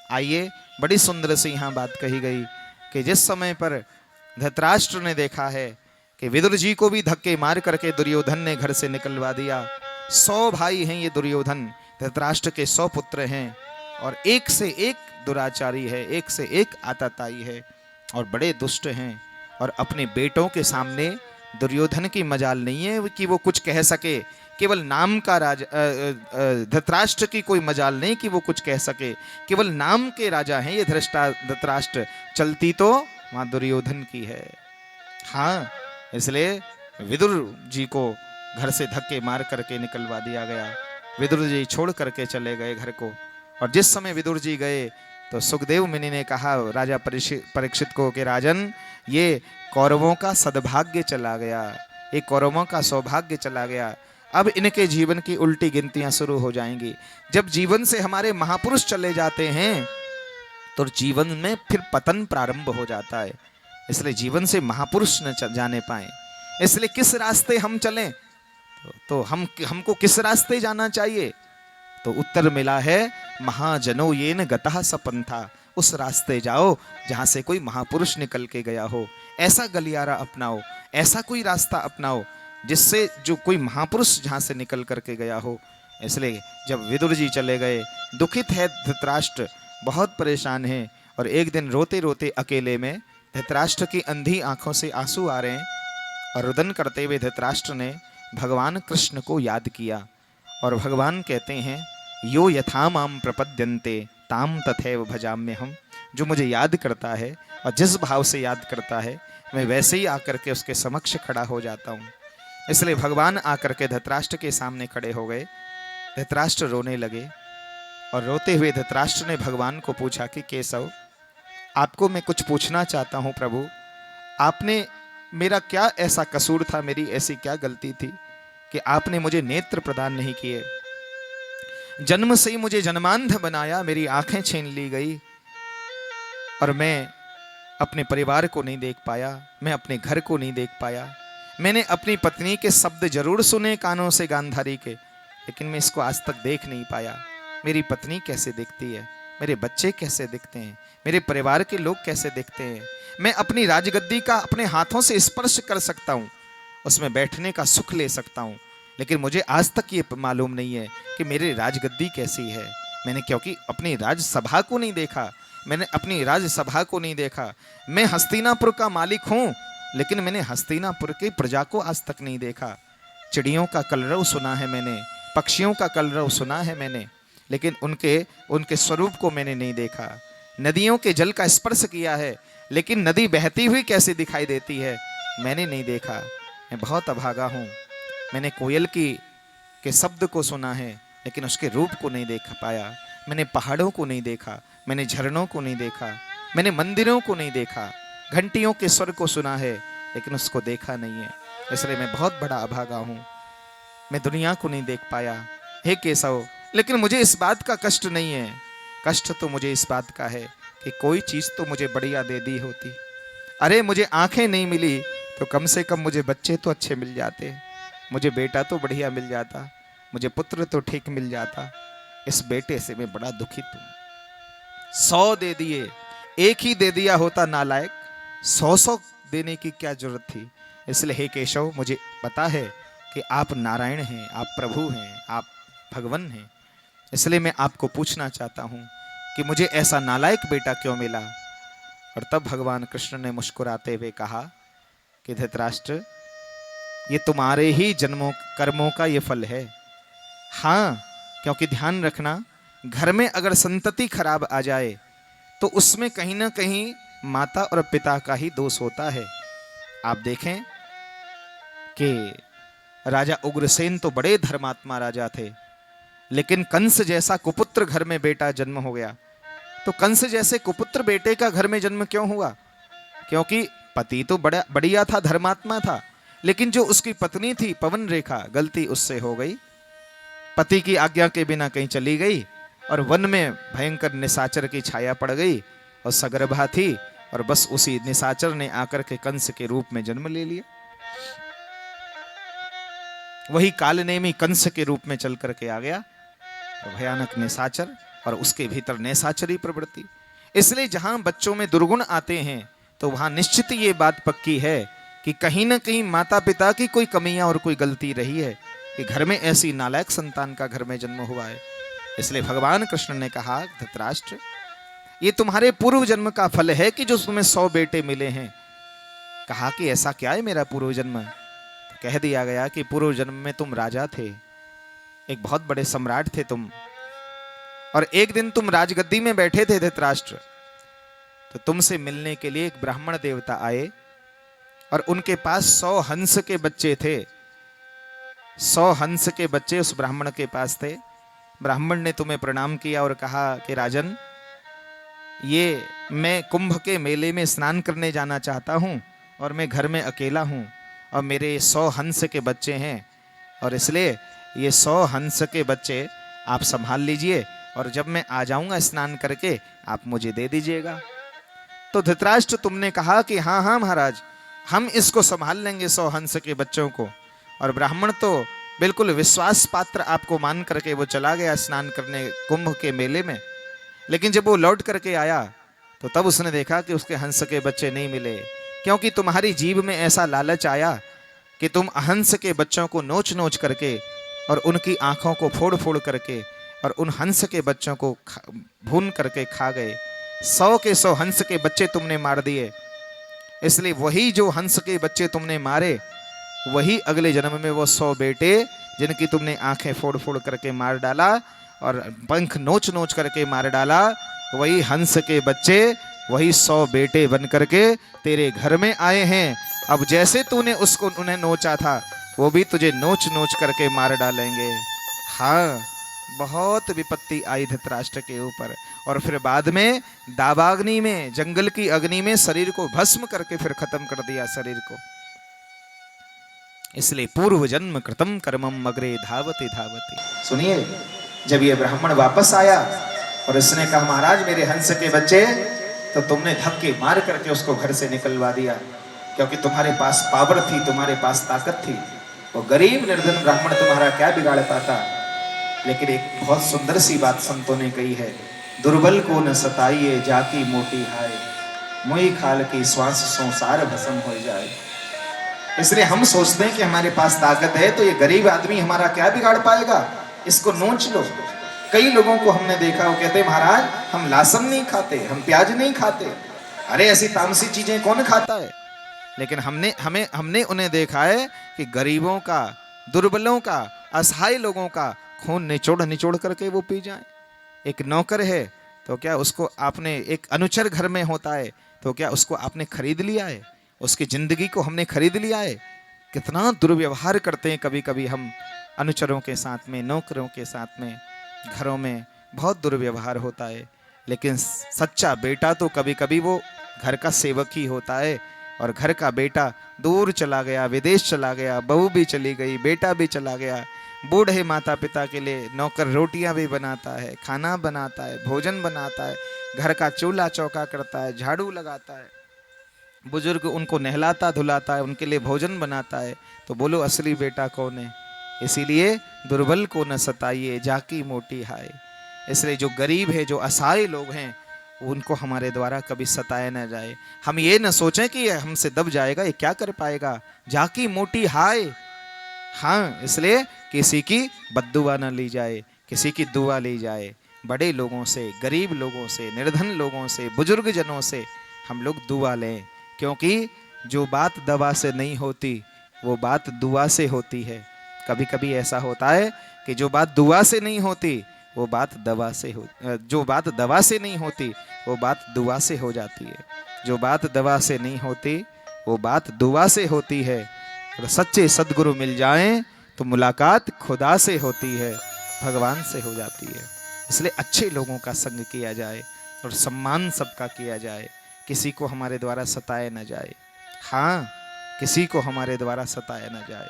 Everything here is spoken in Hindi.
आइए, बड़ी सुंदर सी यहाँ बात कही गई कि जिस समय पर धृतराष्ट्र ने देखा है कि विदुर जी को भी धक्के मार करके दुर्योधन ने घर से निकलवा दिया। 100 भाई हैं ये दुर्योधन, धृतराष्ट्र के 100 पुत्र हैं और एक से एक दुराचारी है, एक से एक आताताई है और बड़े दुष्ट हैं। और अपने बेटों के सामने दुर्योधन की मजाल नहीं है कि वो कुछ कह सके, केवल नाम का राजा। धृतराष्ट्र की कोई मजाल नहीं कि वो कुछ कह सके, केवल नाम के राजा हैं ये धृतराष्ट्र, चलती तो वहां दुर्योधन की है। हाँ, इसलिए विदुर जी को घर से धक्के मार करके निकलवा दिया गया। विदुर जी छोड़ करके चले गए घर को। और जिस समय विदुर जी गए तो सुखदेव मुनि ने कहा राजा परीक्षित को कि राजन, ये कौरवों का सद्भाग्य चला गया, ये कौरवों का सौभाग्य चला गया। अब इनके जीवन की उल्टी गिनतियां शुरू हो जाएंगी। जब जीवन से हमारे महापुरुष चले जाते हैं तो जीवन में फिर पतन प्रारंभ हो जाता है। इसलिए जीवन से महापुरुष न जाने पाए, इसलिए किस रास्ते हम चलें, तो हमको किस रास्ते जाना चाहिए? तो उत्तर मिला है महाजनो येन गतः सपंथा, उस रास्ते जाओ जहां से कोई महापुरुष निकल के गया हो। ऐसा गलियारा अपनाओ, ऐसा कोई रास्ता अपनाओ जिससे जो कोई महापुरुष जहां से निकल करके गया हो। इसलिए जब विदुर जी चले गए, दुखित है धृतराष्ट्र, बहुत परेशान है। और एक दिन रोते रोते अकेले में धृतराष्ट्र की अंधी आंखों से आंसू आ रहे हैं और रुदन करते हुए धृतराष्ट्र ने भगवान कृष्ण को याद किया। और भगवान कहते हैं यो यथा माम प्रपद्यन्ते ताम तथैव भजाम्य हम, जो मुझे याद करता है और जिस भाव से याद करता है मैं वैसे ही आकर के उसके समक्ष खड़ा हो जाता हूँ। इसलिए भगवान आकर के धृतराष्ट्र के सामने खड़े हो गए। धृतराष्ट्र रोने लगे और रोते हुए धृतराष्ट्र ने भगवान को पूछा कि केशव, आपको मैं कुछ पूछना चाहता हूँ प्रभु, आपने मेरा क्या ऐसा कसूर था, मेरी ऐसी क्या गलती थी कि आपने मुझे नेत्र प्रदान नहीं किए? जन्म से ही मुझे जन्मांध बनाया, मेरी आंखें छीन ली गई और मैं अपने परिवार को नहीं देख पाया, मैं अपने घर को नहीं देख पाया। मैंने अपनी पत्नी के शब्द जरूर सुने कानों से गांधारी के, लेकिन मैं इसको आज तक देख नहीं पाया। मेरी पत्नी कैसे दिखती है, मेरे बच्चे कैसे दिखते हैं, मेरे परिवार के लोग कैसे दिखते हैं। मैं अपनी राजगद्दी का अपने हाथों से स्पर्श कर सकता हूँ, उसमें बैठने का सुख ले सकता हूँ, लेकिन मुझे आज तक ये मालूम नहीं है कि मेरी राजगद्दी कैसी है। मैंने क्योंकि अपनी राजसभा को नहीं देखा, मैंने अपनी राजसभा को नहीं देखा। मैं हस्तिनापुर का मालिक हूँ, लेकिन मैंने हस्तिनापुर की प्रजा को आज तक नहीं देखा। चिड़ियों का कलरव सुना है मैंने, पक्षियों का कलरव सुना है मैंने, लेकिन उनके स्वरूप को मैंने नहीं देखा। नदियों के जल का स्पर्श किया है, लेकिन नदी बहती हुई कैसे दिखाई देती है मैंने नहीं देखा। मैं बहुत अभागा हूँ। मैंने कोयल के शब्द को सुना है, लेकिन उसके रूप को नहीं देख पाया। मैंने पहाड़ों को नहीं देखा, मैंने झरनों को नहीं देखा, मैंने मंदिरों को नहीं देखा, घंटियों के स्वर को सुना है, लेकिन उसको देखा नहीं है। इसलिए मैं बहुत बड़ा अभागा हूँ, मैं दुनिया को नहीं देख पाया। हे केशव, लेकिन मुझे इस बात का कष्ट नहीं है। कष्ट तो मुझे इस बात का है कि कोई चीज़ तो मुझे बढ़िया दे दी होती। अरे मुझे आंखें नहीं मिली तो कम से कम मुझे बच्चे तो अच्छे मिल जाते, मुझे बेटा तो बढ़िया मिल जाता, मुझे पुत्र तो ठीक मिल जाता। इस बेटे से मैं बड़ा दुखित हूँ। 100 दे दिए, एक ही दे दिया होता नालायक, 100 देने की क्या जरूरत थी। इसलिए हे केशव, मुझे पता है कि आप नारायण हैं, आप प्रभु हैं, आप भगवान हैं। इसलिए मैं आपको पूछना चाहता हूँ कि मुझे ऐसा नालायक बेटा क्यों मिला। और तब भगवान कृष्ण ने मुस्कुराते हुए कहा कि धृतराष्ट्र, ये तुम्हारे ही जन्मों कर्मों का ये फल है। हाँ, क्योंकि ध्यान रखना, घर में अगर संतति खराब आ जाए तो उसमें कहीं ना कहीं माता और पिता का ही दोष होता है। आप देखें कि राजा उग्रसेन तो बड़े धर्मात्मा राजा थे, लेकिन कंस जैसा कुपुत्र घर में बेटा जन्म हो गया। तो कंस जैसे कुपुत्र बेटे का घर में जन्म क्यों हुआ? क्योंकि पति तो बड़ा बढ़िया था, धर्मात्मा था, लेकिन जो उसकी पत्नी थी पवन रेखा, गलती उससे हो गई। पति की आज्ञा के बिना कहीं चली गई और वन में भयंकर निशाचर की छाया पड़ गई और सगर्भा थी, और बस उसी निशाचर ने आकर के कंस के रूप में जन्म ले लिया। वही कालनेमी कंस के रूप में चल करके आ गया, तो भयानक निशाचर, और उसके भीतर नैसाचरी प्रवृत्ति। इसलिए जहां बच्चों में दुर्गुण आते हैं तो वहां निश्चित ये बात पक्की है कि कहीं ना कहीं माता पिता की कोई कमियां और कोई गलती रही है कि घर में ऐसी नालायक संतान का घर में जन्म हुआ है। इसलिए भगवान कृष्ण ने कहा, धृतराष्ट्र, ये तुम्हारे पूर्व जन्म का फल है कि जो तुम्हें 100 बेटे मिले हैं। कहा कि ऐसा क्या है मेरा पूर्व जन्म? कह दिया गया कि पूर्व जन्म में तुम राजा थे, एक बहुत बड़े सम्राट थे तुम, और एक दिन तुम राजगद्दी में बैठे थे धृतराष्ट्र, तो तुमसे मिलने के लिए एक ब्राह्मण देवता आए और उनके पास 100 हंस के बच्चे थे। 100 हंस के बच्चे उस ब्राह्मण के पास थे। ब्राह्मण ने तुम्हें प्रणाम किया और कहा कि राजन, ये मैं कुंभ के मेले में स्नान करने जाना चाहता हूं और मैं घर में अकेला हूं और मेरे 100 हंस के बच्चे हैं, और इसलिए ये 100 हंस के बच्चे आप संभाल लीजिए और जब मैं आ जाऊंगा स्नान करके आप मुझे दे दीजिएगा। तो धृतराष्ट्र, तुमने कहा कि हाँ हाँ महाराज, हम इसको संभाल लेंगे 100 हंस के बच्चों को। और ब्राह्मण तो बिल्कुल विश्वास पात्र आपको मान करके वो चला गया स्नान करने कुंभ के मेले में। लेकिन जब वो लौट करके आया तो तब उसने देखा कि उसके हंस के बच्चे नहीं मिले, क्योंकि तुम्हारी जीभ में ऐसा लालच आया कि तुम हंस के बच्चों को नोच नोच करके और उनकी आंखों को फोड़ फोड़ करके और उन हंस के बच्चों को भून करके खा गए। 100 के 100 हंस के बच्चे तुमने मार दिए। इसलिए वही जो हंस के बच्चे तुमने मारे, वही अगले जन्म में वो 100 बेटे जिनकी तुमने आंखें फोड़ फोड़ करके मार डाला और पंख नोच नोच करके मार डाला, वही हंस के बच्चे, वही 100 बेटे बन करके तेरे घर में आए हैं। अब जैसे तूने उसको उन्हें नोचा था, वो भी तुझे नोच नोच करके मार डालेंगे। हाँ, बहुत विपत्ति आई धृतराष्ट्र के ऊपर, और फिर बाद में दावाग्नि में, जंगल की अग्नि में शरीर को भस्म करके फिर खत्म कर दिया शरीर को। इसलिए पूर्व जन्म कृतम कर्मम अग्रे धावति धावति। सुनिए, जब ये ब्राह्मण वापस आया और इसने कहा, महाराज मेरे हंस के बच्चे, तो तुमने धक्के मार करके उसको घर से निकलवा दिया, क्योंकि तुम्हारे पास पावर थी, तुम्हारे पास ताकत थी। वो गरीब निर्धन ब्राह्मण तुम्हारा क्या बिगाड़ पाता। लेकिन एक बहुत सुंदर सी बात संतों ने कही है, दुर्बल को न सताइए जाकी मोटी हाय, मुई खाल की श्वास संसार भस्म हो जाए। इसलिए हम सोचते हैं कि हमारे पास ताकत है तो ये गरीब आदमी हमारा क्या बिगाड़ पाएगा, इसको नोच लो। कई लोगों को हमने देखा, वो कहते हैं महाराज हम लहसुन नहीं खाते, हम प्याज नहीं खाते। अरे ऐसी तामसी चीजें कौन खाता है? लेकिन हमने उन्हें देखा है कि गरीबों का, दुर्बलों का, असहाय लोगों का खून निचोड़ निचोड़ करके वो पी जाए। एक नौकर है तो क्या उसको आपने, एक अनुचर घर में होता है तो क्या उसको आपने खरीद लिया है? उसकी जिंदगी को हमने खरीद लिया है। कितना दुर्व्यवहार करते हैं कभी कभी हम अनुचरों के साथ में, नौकरों के साथ में, घरों में बहुत दुर्व्यवहार होता है। लेकिन सच्चा बेटा तो कभी कभी वो घर का सेवक ही होता है, और घर का बेटा दूर चला गया, विदेश चला गया, बहू भी चली गई, बेटा भी चला गया, बूढ़े माता पिता के लिए नौकर रोटियां भी बनाता है, खाना बनाता है, भोजन बनाता है, घर का चूल्हा चौका करता है, झाड़ू लगाता है, बुजुर्ग उनको नहलाता धुलाता है, उनके लिए भोजन बनाता है। तो बोलो असली बेटा कौन है? इसीलिए दुर्बल को न सताइए जाकी मोटी हाय। इसलिए जो गरीब है, जो असहाय लोग हैं, उनको हमारे द्वारा कभी सताया न जाए। हम ये न सोचें कि ये हमसे दब जाएगा, ये क्या कर पाएगा, जाकी मोटी हाय। हाँ, इसलिए किसी की बद्दुआ न ली जाए, किसी की दुआ ली जाए। बड़े लोगों से, गरीब लोगों से, निर्धन लोगों से, बुजुर्ग जनों से हम लोग दुआ लें, क्योंकि जो बात दवा से नहीं होती वो बात दुआ से होती है। कभी कभी ऐसा होता है कि जो बात दुआ से नहीं होती वो बात दवा से हो, जो बात दवा से नहीं होती वो बात दुआ से हो जाती है। जो बात दवा से नहीं होती वो बात दुआ से होती है। और सच्चे सद्गुरु मिल जाएं तो मुलाकात खुदा से होती है, भगवान से हो जाती है। इसलिए अच्छे लोगों का संग किया जाए और सम्मान सबका किया जाए, किसी को हमारे द्वारा सताया न जाए। हाँ, किसी को हमारे द्वारा सताया न जाए।